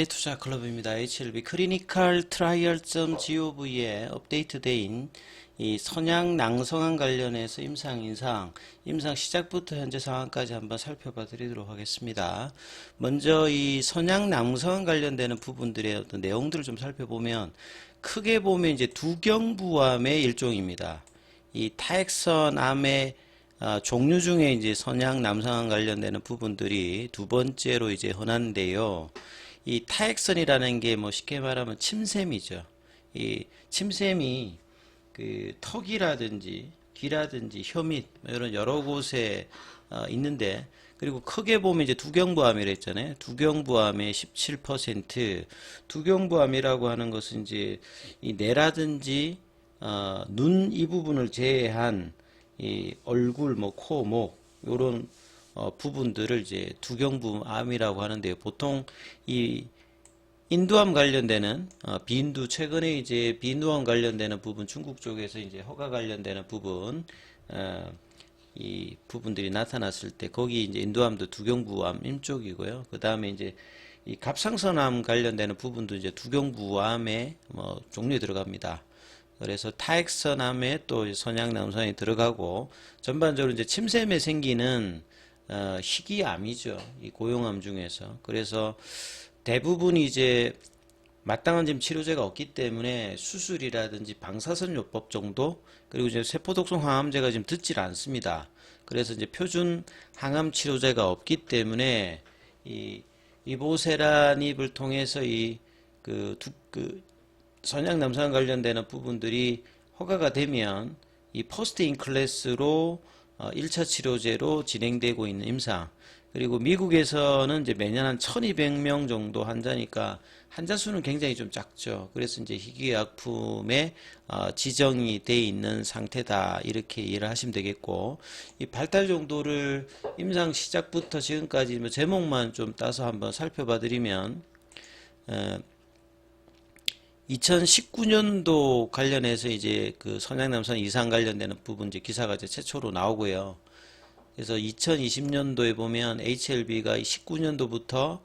투자 클럽입니다. HLB 클리니컬 트라이얼.gov에 업데이트된 이 선양 낭성항 관련해서 임상 시작부터 현재 상황까지 한번 살펴봐 드리도록 하겠습니다. 먼저 이 선양 낭성항 관련되는 부분들의 어떤 내용들을 좀 살펴보면 크게 보면 이제 두경부암의 일종입니다. 이 타액선암의 종류 중에 이제 선양 남성항 관련되는 부분들이 두 번째로 이제 흔한데요. 이 타액선이라는 게 뭐 쉽게 말하면 침샘이죠. 이 침샘이 그 턱이라든지 귀라든지 혀밑 이런 여러 곳에 있는데, 그리고 크게 보면 이제 두경부암이라 했잖아요. 두경부암의 17%, 두경부암이라고 하는 것은 이제 이 뇌라든지 눈 이 부분을 제외한 이 얼굴, 뭐 코, 목 요런 부분들을 이제 두경부암이라고 하는데요. 보통 이 인두암 관련되는 비인두, 최근에 이제 비인두암 관련되는 부분, 중국 쪽에서 이제 허가 관련되는 부분, 이 부분들이 나타났을 때 거기 이제 인두암도 두경부암 쪽이고요. 그 다음에 이제 이 갑상선암 관련되는 부분도 이제 두경부암의 뭐 종류에 들어갑니다. 그래서 타액선암에 또 선양남성이 들어가고, 전반적으로 이제 침샘에 생기는 희귀암이죠. 이 고용암 중에서. 그래서 대부분이 이제 마땅한 지금 치료제가 없기 때문에 수술이라든지 방사선요법 정도, 그리고 이제 세포독성 항암제가 지금 듣질 않습니다. 그래서 이제 표준 항암 치료제가 없기 때문에 이 이보세라닙을 통해서 그 선양 남성 관련되는 부분들이 허가가 되면 이 퍼스트 인 클래스로 1차 치료제로 진행되고 있는 임상, 그리고 미국에서는 이제 매년 한 1200명 정도 환자니까 환자 수는 굉장히 좀 작죠. 그래서 이제 희귀약품에 지정이 돼 있는 상태다, 이렇게 이해를 하시면 되겠고, 이 발달 정도를 임상 시작부터 지금까지 뭐 제목만 좀 따서 한번 살펴봐 드리면, 2019년도 관련해서 이제 그 선양남성 이상 관련되는 부분 이제 기사가 이제 최초로 나오고요. 그래서 2020년도에 보면 HLB가 19년도부터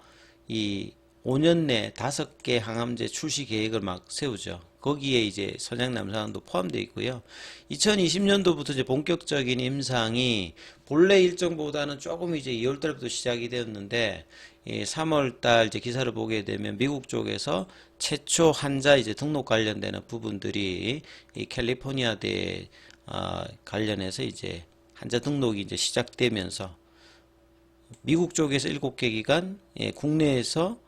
이 5년 내 5개 항암제 출시 계획을 막 세우죠. 거기에 이제 선양남성도 포함되어 있고요. 2020년도부터 이제 본격적인 임상이 본래 일정보다는 조금 이제 2월달부터 시작이 되었는데, 3월달 이제 기사를 보게 되면 미국 쪽에서 최초 환자 이제 등록 관련되는 부분들이 이 캘리포니아대 관련해서 이제 환자 등록이 이제 시작되면서 미국 쪽에서 7개 기관, 국내에서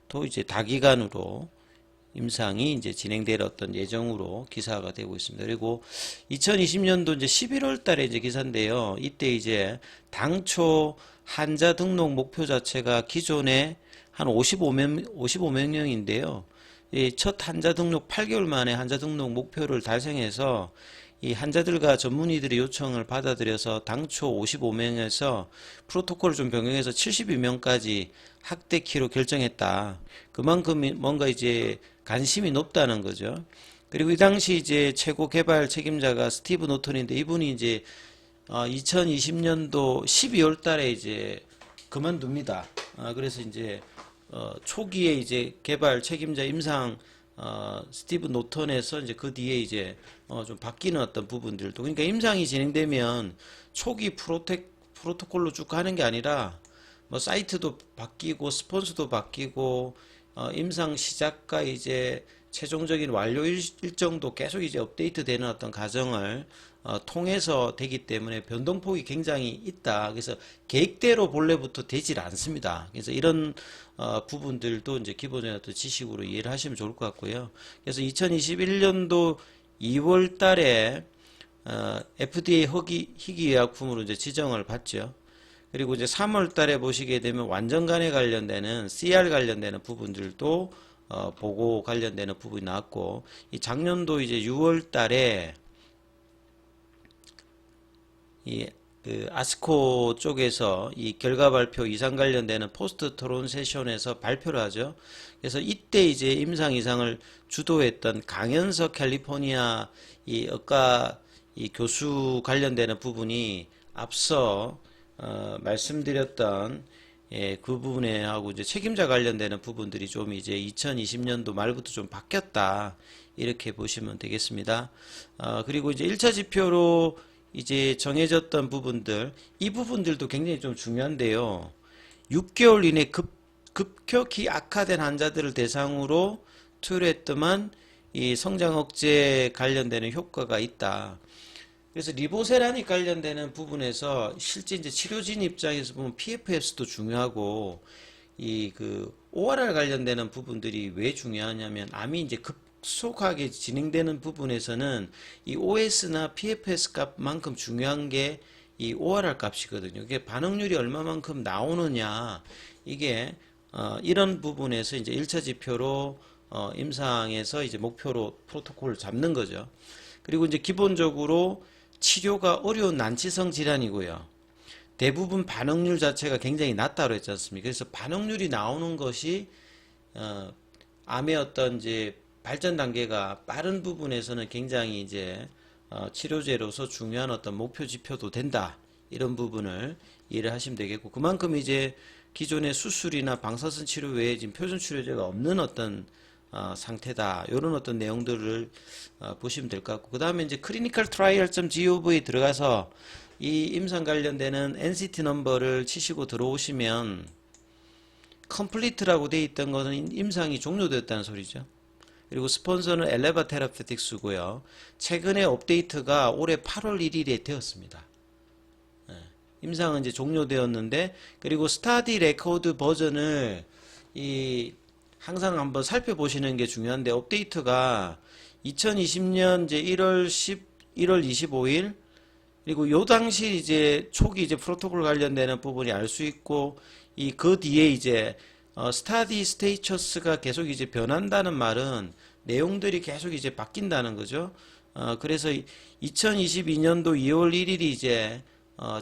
또 이제 다기관으로 임상이 이제 진행될 어떤 예정으로 기사가 되고 있습니다. 그리고 2020년도 이제 11월 달에 이제 기사인데요. 이때 이제 당초 환자 등록 목표 자체가 기존에 한 55명인데요. 이 첫 환자 등록 8개월 만에 환자 등록 목표를 달성해서 이 환자들과 전문의들의 요청을 받아들여서 당초 55명에서 프로토콜을 좀 변경해서 72명까지 확대키로 결정했다. 그만큼 뭔가 이제 관심이 높다는 거죠. 그리고 이 당시 이제 최고 개발 책임자가 스티브 노턴인데, 이분이 이제 2020년도 12월 달에 이제 그만둡니다. 그래서 이제 초기에 이제 개발 책임자 임상 스티브 노턴에서 이제 그 뒤에 이제 좀 바뀌는 어떤 부분들도, 그러니까 임상이 진행되면 초기 프로토콜로 쭉 가는 게 아니라 뭐 사이트도 바뀌고 스폰서도 바뀌고 임상 시작과 이제 최종적인 완료 일정도 계속 이제 업데이트 되는 어떤 과정을 통해서 되기 때문에 변동폭이 굉장히 있다. 그래서 계획대로 본래부터 되질 않습니다. 그래서 이런 부분들도 이제 기본적인 어떤 지식으로 이해를 하시면 좋을 것 같고요. 그래서 2021년도 2월 달에 FDA 희귀의약품으로 이제 지정을 받죠. 그리고 이제 3월 달에 보시게 되면 완전간에 관련되는 CR 관련되는 부분들도 보고 관련되는 부분이 나왔고, 이 작년도 이제 6월 달에 그 아스코 쪽에서 이 결과 발표 이상 관련되는 포스트 토론 세션에서 발표를 하죠. 그래서 이때 이제 임상 이상을 주도했던 강현석 캘리포니아 이 의과 이 교수 관련되는 부분이 앞서 말씀드렸던 예, 그 부분에 하고 이제 책임자 관련되는 부분들이 좀 이제 2020년도 말부터 좀 바뀌었다. 이렇게 보시면 되겠습니다. 그리고 이제 1차 지표로 이제 정해졌던 부분들, 이 부분들도 굉장히 좀 중요한데요. 6개월 이내 급격히 악화된 환자들을 대상으로 투여했더만 이 성장 억제 관련되는 효과가 있다. 그래서 리보세라닉 관련되는 부분에서 실제 이제 치료진 입장에서 보면 PFS도 중요하고 이 그 ORR 관련되는 부분들이 왜 중요하냐면 암이 이제 급속하게 진행되는 부분에서는 이 OS나 PFS 값만큼 중요한 게 이 ORR 값이거든요. 이게 반응률이 얼마만큼 나오느냐 이게 이런 부분에서 이제 1차 지표로 임상에서 이제 목표로 프로토콜을 잡는 거죠. 그리고 이제 기본적으로 치료가 어려운 난치성 질환이고요. 대부분 반응률 자체가 굉장히 낮다고 했지 않습니까? 그래서 반응률이 나오는 것이 암의 어떤 이제 발전 단계가 빠른 부분에서는 굉장히 이제 치료제로서 중요한 어떤 목표 지표도 된다. 이런 부분을 이해를 하시면 되겠고, 그만큼 이제 기존의 수술이나 방사선 치료 외에 지금 표준 치료제가 없는 어떤 상태다. 이런 어떤 내용들을 보시면 될 것 같고, 그 다음에 이제 클리니컬 트라이얼.gov 들어가서 이 임상 관련되는 NCT 넘버를 치시고 들어오시면 컴플리트라고 되어 있던 것은 임상이 종료되었다는 소리죠. 그리고 스폰서는 엘레바 테라피틱스고요. 최근에 업데이트가 올해 8월 1일에 되었습니다. 임상은 이제 종료되었는데, 그리고 스타디 레코드 버전을 항상 한번 살펴보시는 게 중요한데, 업데이트가 2020년 이제 1월 25일, 그리고 요 당시 이제 초기 이제 프로토콜 관련되는 부분이 알 수 있고, 그 뒤에 이제 스타디 스테이처스가 계속 이제 변한다는 말은 내용들이 계속 이제 바뀐다는 거죠. 그래서 2022년도 2월 1일이 이제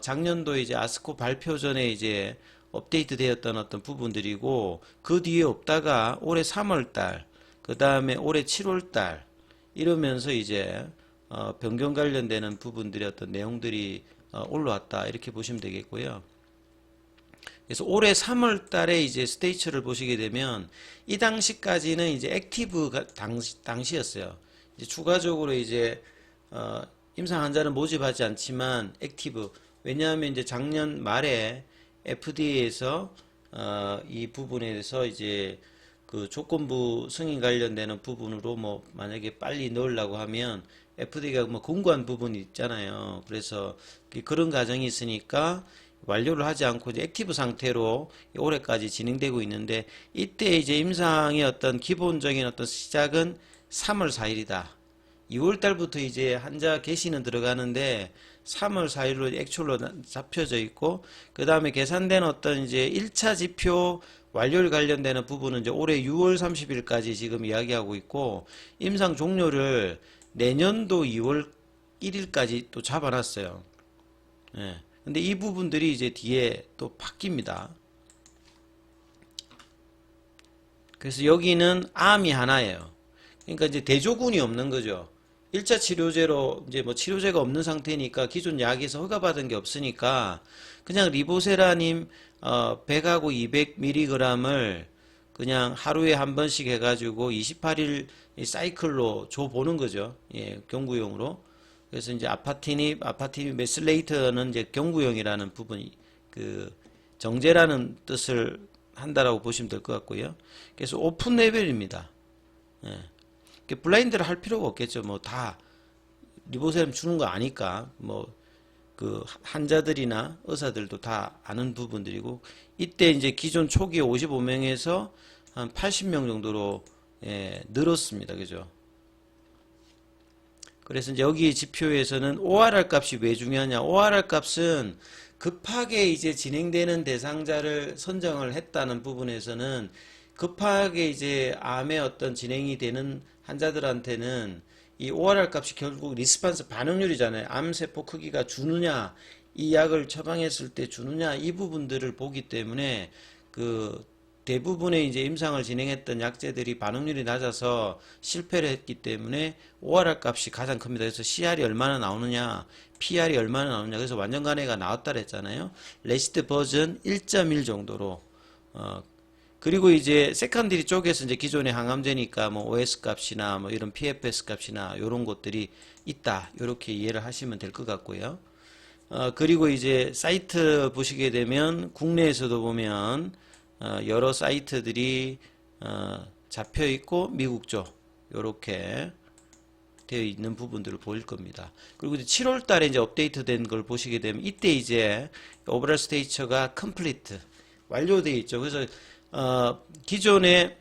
작년도 이제 아스코 발표 전에 이제 업데이트 되었던 어떤 부분들이고, 그 뒤에 없다가 올해 3월 달, 그 다음에 올해 7월 달 이러면서 이제 변경 관련되는 부분들의 어떤 내용들이 올라왔다. 이렇게 보시면 되겠고요. 그래서 올해 3월 달에 이제 스테이처를 보시게 되면 이 당시까지는 이제 액티브가 당시였어요. 이제 추가적으로 이제 임상 환자는 모집하지 않지만 액티브, 왜냐하면 이제 작년 말에 FDA에서 이 부분에 대해서 이제 그 조건부 승인 관련되는 부분으로 뭐 만약에 빨리 넣으려고 하면 FDA가 뭐 권고한 부분이 있잖아요. 그래서 그런 과정이 있으니까 완료를 하지 않고 이제 액티브 상태로 올해까지 진행되고 있는데, 이때 이제 임상의 어떤 기본적인 어떤 시작은 3월 4일이다. 2월 달부터 이제 환자 게시는 들어가는데 3월 4일로 액츄얼로 잡혀져 있고, 그 다음에 계산된 어떤 이제 1차 지표 완료를 관련되는 부분은 이제 올해 6월 30일까지 지금 이야기하고 있고, 임상 종료를 내년도 2월 1일까지 또 잡아놨어요. 예. 근데 이 부분들이 이제 뒤에 또 바뀝니다. 그래서 여기는 암이 하나예요. 그러니까 이제 대조군이 없는 거죠. 1차 치료제로 이제 뭐 치료제가 없는 상태니까 기존 약에서 허가받은 게 없으니까 그냥 리보세라님 100하고 200mg을 그냥 하루에 한 번씩 해가지고 28일 사이클로 줘보는 거죠. 예, 경구용으로. 그래서 이제 아파티닙 메슬레이터는 이제 경구용이라는 부분이 그 정제라는 뜻을 한다라고 보시면 될 것 같고요. 그래서 오픈 레벨입니다. 예. 블라인드를 할 필요가 없겠죠. 뭐 다 리보세람 주는 거 아니까 뭐 그 환자들이나 의사들도 다 아는 부분들이고, 이때 이제 기존 초기에 55명에서 한 80명 정도로 늘었습니다. 그죠? 그래서 이제 여기 지표에서는 ORR 값이 왜 중요하냐? ORR 값은 급하게 이제 진행되는 대상자를 선정을 했다는 부분에서는 급하게 이제 암의 어떤 진행이 되는 환자들한테는 이 ORR 값이 결국 리스판스 반응률이잖아요. 암세포 크기가 주느냐, 이 약을 처방했을 때 주느냐, 이 부분들을 보기 때문에 그 대부분의 이제 임상을 진행했던 약제들이 반응률이 낮아서 실패를 했기 때문에 ORR 값이 가장 큽니다. 그래서 CR이 얼마나 나오느냐, PR이 얼마나 나오느냐. 그래서 완전간해가 나왔다 그랬잖아요. 레시드 버전 1.1 정도로. 그리고 이제 세컨드리 쪽에서 이제 기존의 항암제니까 뭐 OS 값이나 뭐 이런 PFS 값이나 이런 것들이 있다. 이렇게 이해를 하시면 될 것 같고요. 그리고 이제 사이트 보시게 되면 국내에서도 보면 여러 사이트들이 잡혀 있고 미국 쪽 이렇게 되어 있는 부분들을 보일 겁니다. 그리고 이제 7월 달에 이제 업데이트된 걸 보시게 되면 이때 이제 오버럴 스테이처가 컴플리트 완료되어 있죠. 그래서 기존의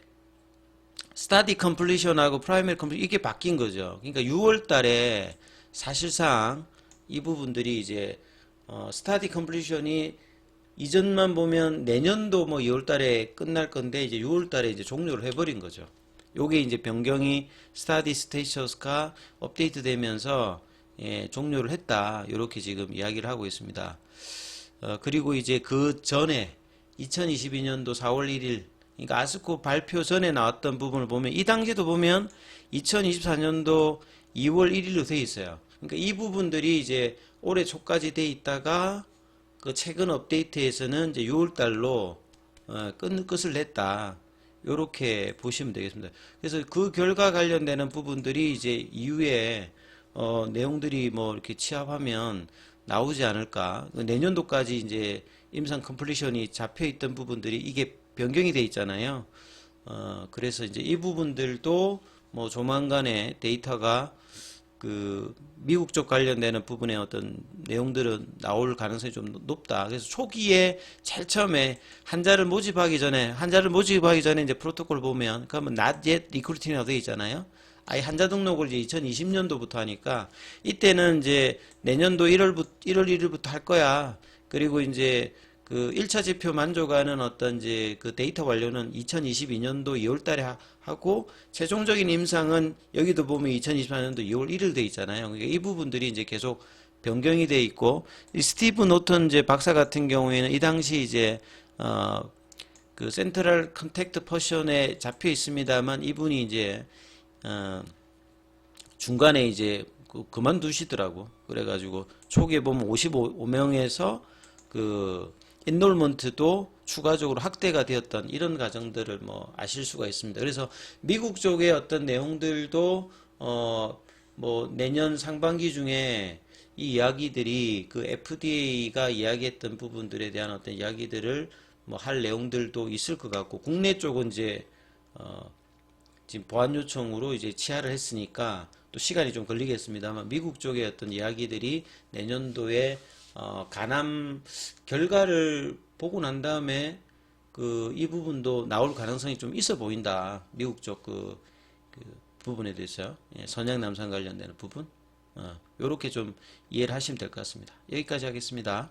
스타디 컴플리션하고 프라이머리 컴플리션 이게 바뀐 거죠. 그러니까 6월 달에 사실상 이 부분들이 이제 스타디 컴플리션이 이전만 보면 내년도 뭐 2월 달에 끝날 건데 이제 6월 달에 이제 종료를 해버린 거죠. 요게 이제 변경이 스타디 스테이셔스가 업데이트 되면서 종료를 했다. 이렇게 지금 이야기를 하고 있습니다. 그리고 이제 그 전에 2022년도 4월 1일 그러니까 아스코 발표 전에 나왔던 부분을 보면 이 당시도 보면 2024년도 2월 1일로 돼 있어요. 그러니까 이 부분들이 이제 올해 초까지 돼 있다가 그 최근 업데이트에서는 이제 6월 달로 끝을 냈다. 요렇게 보시면 되겠습니다. 그래서 그 결과 관련되는 부분들이 이제 이후에 내용들이 뭐 이렇게 취합하면 나오지 않을까. 내년도까지 이제 임상 컴플리션이 잡혀 있던 부분들이 이게 변경이 돼 있잖아요. 그래서 이제 이 부분들도 뭐 조만간에 데이터가 그 미국 쪽 관련되는 부분의 어떤 내용들은 나올 가능성이 좀 높다. 그래서 초기에 제일 처음에 환자를 모집하기 전에 이제 프로토콜 보면 그러면 not yet recruiting이라고 되어 있잖아요. 아예 환자 등록을 이제 2020년도부터 하니까 이때는 이제 내년도 1월 1일부터 할 거야. 그리고 이제 그 1차 지표 만족하는 어떤 이제 그 데이터 완료는 2022년도 2월 달에 하고 최종적인 임상은 여기도 보면 2024년도 2월 1일 돼 있잖아요. 그러니까 이 부분들이 이제 계속 변경이 돼 있고 이 스티브 노턴 이제 박사 같은 경우에는 이 당시 이제 그 센트럴 컨택트 퍼션에 잡혀 있습니다만 이분이 이제 중간에 이제 그만두시더라고. 그래가지고 초기에 보면 55명에서 그 인롤먼트도 추가적으로 확대가 되었던 이런 과정들을 뭐 아실 수가 있습니다. 그래서 미국 쪽의 어떤 내용들도 뭐 내년 상반기 중에 이 이야기들이 그 FDA가 이야기했던 부분들에 대한 어떤 이야기들을 뭐 할 내용들도 있을 것 같고 국내 쪽은 이제 지금 보안 요청으로 이제 치하를 했으니까 또 시간이 좀 걸리겠습니다만 미국 쪽의 어떤 이야기들이 내년도에 간암 결과를 보고 난 다음에 그 이 부분도 나올 가능성이 좀 있어 보인다. 미국 쪽 그 부분에 대해서 선양 남성 관련되는 부분 요렇게 좀 이해를 하시면 될 것 같습니다. 여기까지 하겠습니다.